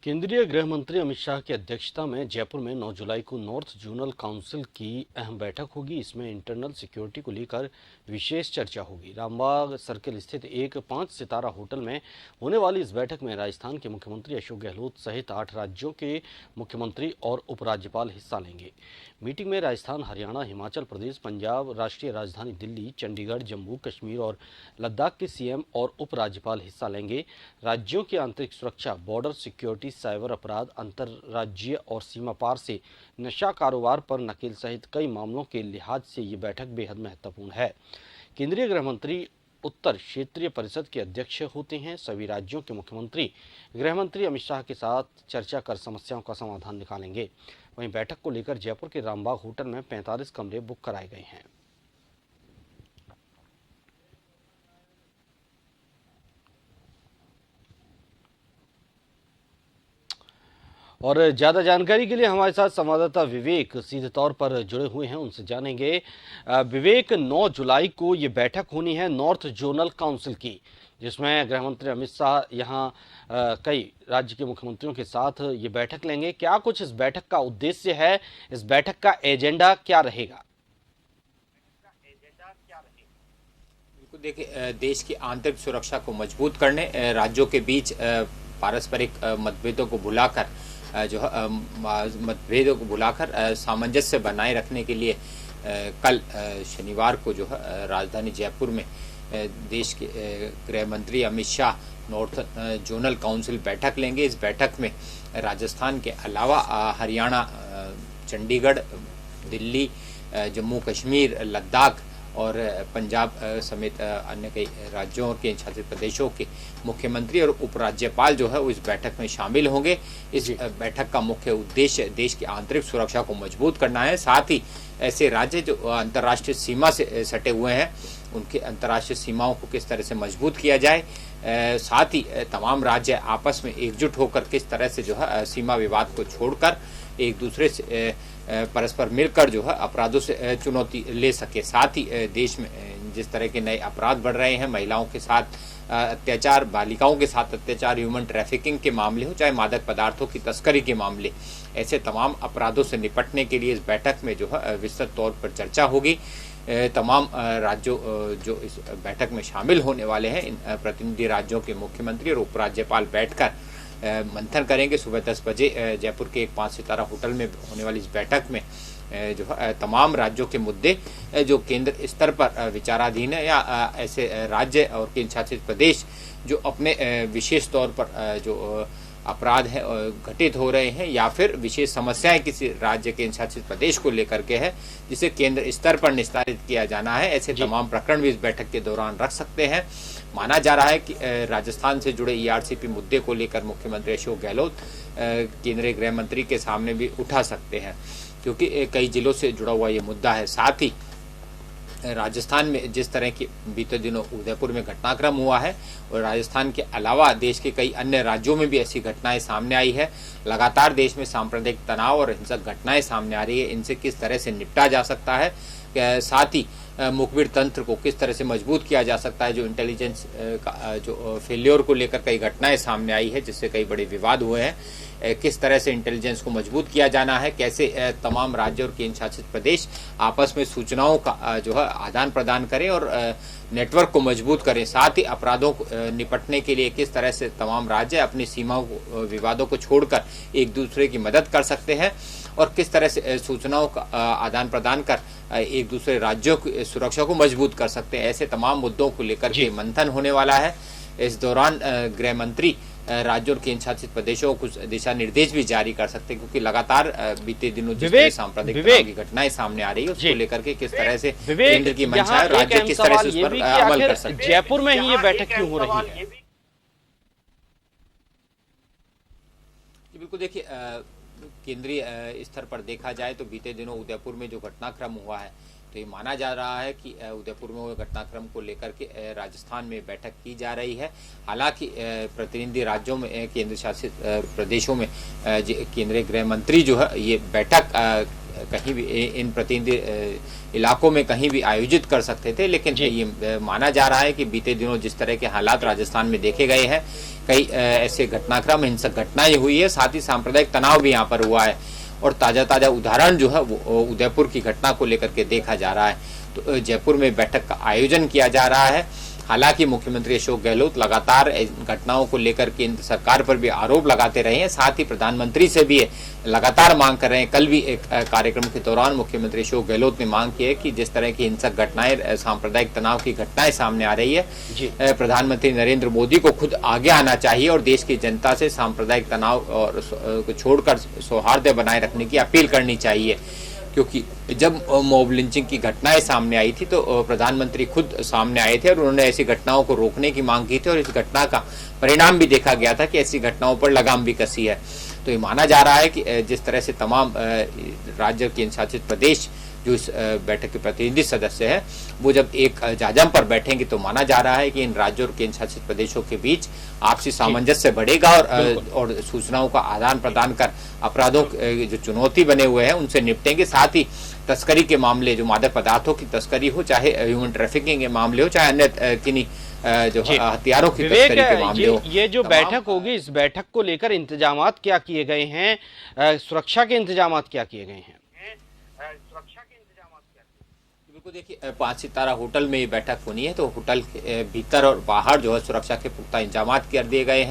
केंद्रीय गृह मंत्री अमित शाह की अध्यक्षता में जयपुर में 9 जुलाई को नॉर्थ जोनल काउंसिल की अहम बैठक होगी। इसमें इंटरनल सिक्योरिटी को लेकर विशेष चर्चा होगी। रामबाग सर्किल स्थित एक 5 सितारा होटल में होने वाली इस बैठक में राजस्थान के मुख्यमंत्री अशोक गहलोत सहित 8 राज्यों के मुख्यमंत्री और उपराज्यपाल हिस्सा लेंगे। मीटिंग में राजस्थान, हरियाणा, हिमाचल प्रदेश, पंजाब, राष्ट्रीय राजधानी दिल्ली, चंडीगढ़, जम्मू कश्मीर और लद्दाख के सीएम और उपराज्यपाल हिस्सा लेंगे। राज्यों की आंतरिक सुरक्षा, बॉर्डर सिक्योरिटी, साइबर अपराध, अंतर्राज्यीय और सीमा पार से नशा कारोबार पर नकेल सहित कई मामलों के लिहाज से ये बैठक बेहद महत्वपूर्ण है। केंद्रीय गृह मंत्री उत्तर क्षेत्रीय परिषद के अध्यक्ष होते हैं। सभी राज्यों के मुख्यमंत्री गृह मंत्री अमित शाह के साथ चर्चा कर समस्याओं का समाधान निकालेंगे। वहीं बैठक को लेकर जयपुर के रामबाग होटल में 45 कमरे बुक कराए गए हैं। और ज़्यादा जानकारी के लिए हमारे साथ संवाददाता विवेक सीधे तौर पर जुड़े हुए हैं, उनसे जानेंगे। विवेक, 9 जुलाई को ये बैठक होनी है नॉर्थ जोनल काउंसिल की, जिसमें गृह मंत्री अमित शाह यहाँ कई राज्य के मुख्यमंत्रियों के साथ ये बैठक लेंगे। क्या कुछ इस बैठक का उद्देश्य है? इस बैठक का एजेंडा क्या रहेगा? बिल्कुल, देखिए, देश की आंतरिक सुरक्षा को मजबूत करने, राज्यों के बीच पारस्परिक मतभेदों को भुलाकर सामंजस्य बनाए रखने के लिए कल शनिवार को राजधानी जयपुर में देश के गृह मंत्री Amit Shah north zonal council बैठक लेंगे। इस बैठक में राजस्थान के अलावा हरियाणा, चंडीगढ़, दिल्ली, जम्मू कश्मीर, लद्दाख और पंजाब समेत अन्य कई राज्यों और केंद्र शासित प्रदेशों के मुख्यमंत्री और उपराज्यपाल इस बैठक में शामिल होंगे। इस बैठक का मुख्य उद्देश्य देश की आंतरिक सुरक्षा को मजबूत करना है। साथ ही ऐसे राज्य जो अंतर्राष्ट्रीय सीमा से सटे हुए हैं, उनके अंतर्राष्ट्रीय सीमाओं को किस तरह से मजबूत किया जाए, साथ ही तमाम राज्य आपस में एकजुट होकर किस तरह से सीमा विवाद को छोड़कर एक दूसरे से परस्पर मिलकर अपराधों से चुनौती ले सके। साथ ही देश में जिस तरह के नए अपराध बढ़ रहे हैं, महिलाओं के साथ अत्याचार, बालिकाओं के साथ अत्याचार, ह्यूमन ट्रैफिकिंग के मामले हो, चाहे मादक पदार्थों की तस्करी के मामले, ऐसे तमाम अपराधों से निपटने के लिए इस बैठक में विस्तृत तौर पर चर्चा होगी। तमाम राज्यों जो इस बैठक में शामिल होने वाले हैं, इन प्रतिनिधि राज्यों के मुख्यमंत्री और उपराज्यपाल बैठकर मंथन करेंगे। सुबह 10 बजे जयपुर के एक 5 सितारा होटल में होने वाली इस बैठक में तमाम राज्यों के मुद्दे जो केंद्र स्तर पर विचाराधीन है, या ऐसे राज्य और केंद्र शासित प्रदेश जो अपने विशेष तौर पर जो अपराध है घटित हो रहे हैं, या फिर विशेष समस्याएं किसी राज्य केंद्र शासित प्रदेश को लेकर के है जिसे केंद्र स्तर पर निस्तारित किया जाना है, ऐसे तमाम प्रकरण भी इस बैठक के दौरान रख सकते हैं। माना जा रहा है कि राजस्थान से जुड़े ईआरसीपी मुद्दे को लेकर मुख्यमंत्री अशोक गहलोत केंद्रीय गृह मंत्री के सामने भी उठा सकते हैं, क्योंकि कई जिलों से जुड़ा हुआ ये मुद्दा है। साथ ही राजस्थान में जिस तरह की बीते दिनों उदयपुर में घटनाक्रम हुआ है, और राजस्थान के अलावा देश के कई अन्य राज्यों में भी ऐसी घटनाएं सामने आई है। लगातार देश में सांप्रदायिक तनाव और हिंसक घटनाएं सामने आ रही है, इनसे किस तरह से निपटा जा सकता है, साथ ही मुखबिर तंत्र को किस तरह से मजबूत किया जा सकता है। जो इंटेलिजेंस का जो फेल्योर को लेकर कई घटनाएं सामने आई है, जिससे कई बड़े विवाद हुए हैं, किस तरह से इंटेलिजेंस को मजबूत किया जाना है, कैसे तमाम राज्य और केंद्र शासित प्रदेश आपस में सूचनाओं का आदान प्रदान करें और नेटवर्क को मजबूत करें, साथ ही अपराधों को निपटने के लिए किस तरह से तमाम राज्य अपनी सीमाओं को, विवादों को छोड़कर एक दूसरे की मदद कर सकते हैं, और किस तरह से सूचनाओं का आदान प्रदान कर एक दूसरे राज्यों की सुरक्षा को मजबूत कर सकते हैं। ऐसे तमाम मुद्दों को लेकर के मंथन होने वाला है। इस दौरान गृह मंत्री राज्यों और केंद्र शासित प्रदेशों को दिशा निर्देश भी जारी कर सकते हैं, क्योंकि लगातार बीते दिनों जिस तरह सांप्रदायिक तनाव की घटनाएं सामने आ रही है, उसको लेकर के किस तरह से केंद्र की मंशा है, राज्य किस तरह से उस पर अमल कर सकते हैं। जयपुर में ही ये बैठक क्यों हो रही है? बिल्कुल, देखिए, केंद्रीय स्तर पर देखा जाए तो बीते दिनों उदयपुर में जो घटनाक्रम हुआ है, तो ये माना जा रहा है कि उदयपुर में हुए घटनाक्रम को लेकर के राजस्थान में बैठक की जा रही है। हालांकि प्रतिनिधि राज्यों में, केंद्र शासित प्रदेशों में केंद्रीय गृह मंत्री ये बैठक कहीं भी इन प्रतिनिधि इलाकों में कहीं भी आयोजित कर सकते थे, लेकिन ये माना जा रहा है कि बीते दिनों जिस तरह के हालात राजस्थान में देखे गए हैं, कई ऐसे घटनाक्रम हिंसक घटनाएं हुई है, साथ ही सांप्रदायिक तनाव भी यहाँ पर हुआ है और ताज़ा उदाहरण जो है वो उदयपुर की घटना को लेकर के देखा जा रहा है। तो जयपुर में बैठक का आयोजन किया जा रहा है। हालांकि मुख्यमंत्री अशोक गहलोत लगातार इन घटनाओं को लेकर केंद्र सरकार पर भी आरोप लगाते रहे हैं, साथ ही प्रधानमंत्री से भी लगातार मांग कर रहे हैं। कल भी एक कार्यक्रम के दौरान मुख्यमंत्री अशोक गहलोत ने मांग की है कि जिस तरह की हिंसक घटनाएं, सांप्रदायिक तनाव की घटनाएं सामने आ रही है, प्रधानमंत्री नरेंद्र मोदी को खुद आगे आना चाहिए और देश की जनता से सांप्रदायिक तनाव और छोड़कर सौहार्द बनाए रखने की अपील करनी चाहिए। क्योंकि जब मॉब लिंचिंग की घटनाएं सामने आई थी तो प्रधानमंत्री खुद सामने आए थे और उन्होंने ऐसी घटनाओं को रोकने की मांग की थी और इस घटना का परिणाम भी देखा गया था कि ऐसी घटनाओं पर लगाम भी कसी है। तो ये माना जा रहा है कि जिस तरह से तमाम राज्य केंद्र शासित प्रदेश जो इस बैठक के प्रतिनिधि सदस्य हैं, वो जब एक जाजम पर बैठेंगे तो माना जा रहा है कि इन राज्यों और केंद्र शासित प्रदेशों के बीच आपसी सामंजस्य बढ़ेगा और सूचनाओं का आदान प्रदान कर अपराधों जो चुनौती बने हुए हैं उनसे निपटेंगे। साथ ही तस्करी के मामले, जो मादक पदार्थों की तस्करी हो, चाहे ह्यूमन ट्रैफिकिंग के मामले हो, चाहे अन्य किन्हीं जो हथियारों की तस्करी के मामले हो, ये जो बैठक होगी, इस बैठक को लेकर इंतजामात क्या किए गए हैं, सुरक्षा के इंतजामात क्या किए गए हैं? बिल्कुल, देखिए 5 सितारा होटल में ये बैठक होनी है, तो होटल के भीतर और बाहर जो है सुरक्षा के पुख्ता इंतजाम कर दिए गए हैं।